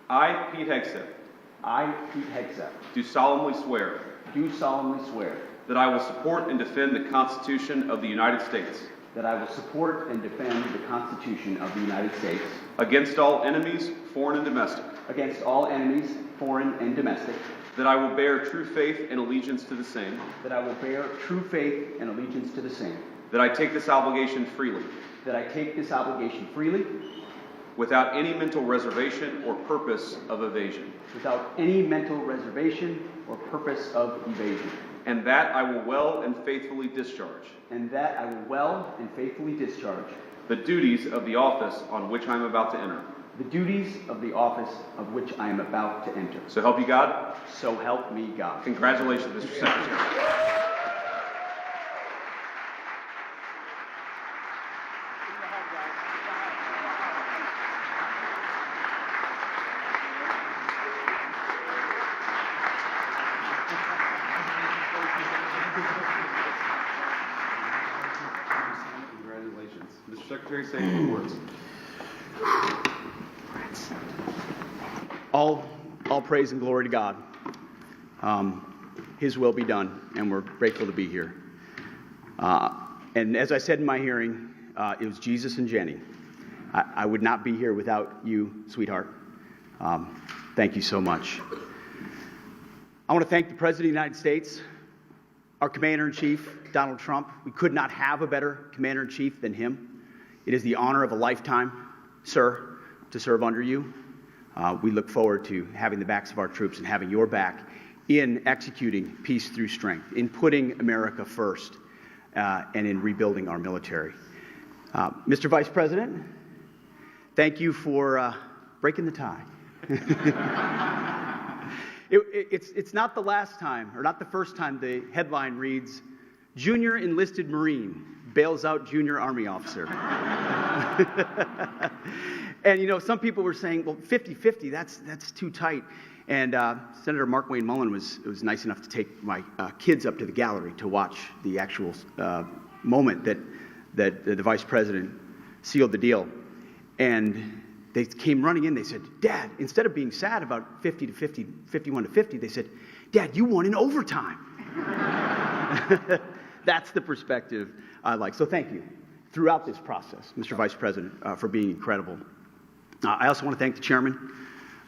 I, Pete Hegseth, I, Pete Hegseth, do solemnly swear that that I will support and defend the Constitution of the United States I will support and defend the Constitution of the United States against all enemies, foreign and domestic, against all enemies, foreign and domestic, that I will bear true faith and allegiance to the same, that I will bear true faith and allegiance to the same, that I take this obligation freely, without any mental reservation or purpose of evasion, and that I will well and faithfully discharge the duties of the office on which I am about to enter. So help you God. So help me God. Congratulations, Mr. Secretary. Congratulations. Mr. Secretary, say a few words. All praise and glory to God. His will be done, and we're grateful to be here. And as I said in my hearing, it was Jesus and Jenny. I would not be here without you, sweetheart. Thank you so much. I want to thank the President of the United States, our Commander-in-Chief, Donald Trump. We could not have a better Commander-in-Chief than him. It is the honor of a lifetime, sir, to serve under you. We look forward to having the backs of our troops and having your back in executing peace through strength, in putting America first, and in rebuilding our military. Mr. Vice President, thank you for breaking the tie. It's not the last time, or not the first time the headline reads, Junior Enlisted Marine bails out Junior Army Officer. And, you know, some people were saying, well, 50-50, that's too tight. And Senator Mark Wayne Mullen was nice enough to take my kids up to the gallery to watch the actual moment that the Vice President sealed the deal. And they came running in. They said, Dad, instead of being sad about 50-50, 51-50, they said, Dad, you won in overtime. That's the perspective I like. So thank you throughout this process, Mr. Vice President, for being incredible. I also want to thank the chairman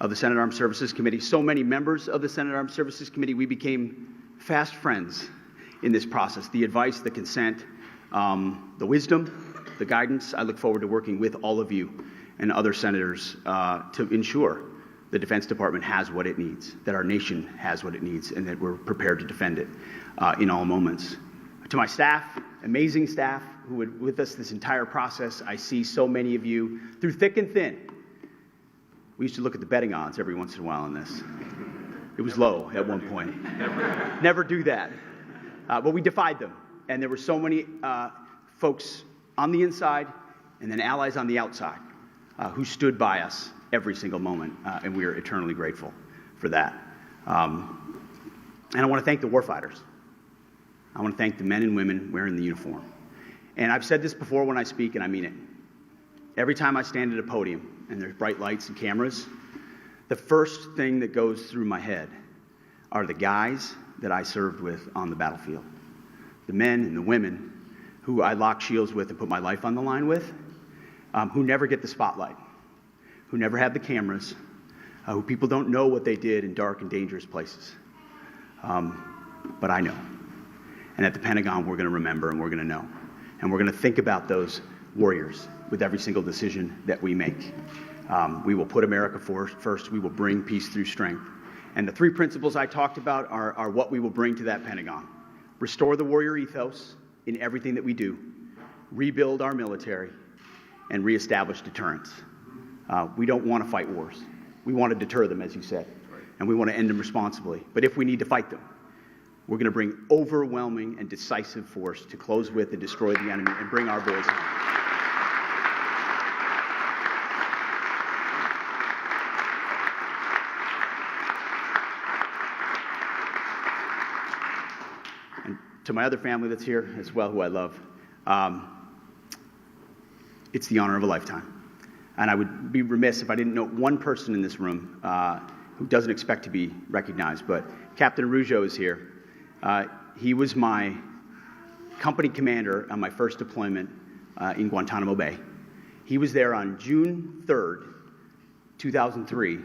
of the Senate Armed Services Committee. So many members of the Senate Armed Services Committee, we became fast friends in this process. The advice, the consent, the wisdom, the guidance. I look forward to working with all of you and other senators to ensure the Defense Department has what it needs, that our nation has what it needs, and that we're prepared to defend it in all moments. To my staff, amazing staff who were with us this entire process, I see so many of you through thick and thin. We used to look at the betting odds every once in a while on this. It was low at one point. Never do that. But we defied them. And there were so many folks on the inside and then allies on the outside who stood by us every single moment. And we are eternally grateful for that. And I want to thank the warfighters. I want to thank the men and women wearing the uniform. And I've said this before when I speak, and I mean it. Every time I stand at a podium and there's bright lights and cameras, the first thing that goes through my head are the guys that I served with on the battlefield. The men and the women who I lock shields with and put my life on the line with, who never get the spotlight, who never have the cameras, who people don't know what they did in dark and dangerous places. But I know. And at the Pentagon, we're going to remember and we're going to know. And we're going to think about those warriors with every single decision that we make. We will put America first. We will bring peace through strength. And the three principles I talked about are what we will bring to that Pentagon. Restore the warrior ethos in everything that we do. Rebuild our military. And reestablish deterrence. We don't want to fight wars. We want to deter them, as you said. And we want to end them responsibly. But if we need to fight them, we're going to bring overwhelming and decisive force to close with and destroy the enemy and bring our boys home. And to my other family that's here as well, who I love, it's the honor of a lifetime. And I would be remiss if I didn't note one person in this room who doesn't expect to be recognized, but Captain Araujo is here. He was my company commander on my first deployment in Guantanamo Bay. He was there on June 3rd, 2003,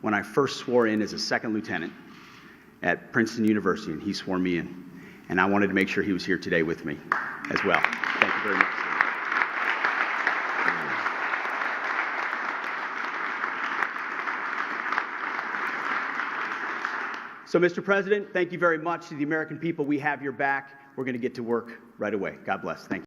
when I first swore in as a second lieutenant at Princeton University, and he swore me in. And I wanted to make sure he was here today with me as well. Thank you very much. So, Mr. President, thank you very much. To the American people, we have your back. We're going to get to work right away. God bless. Thank you.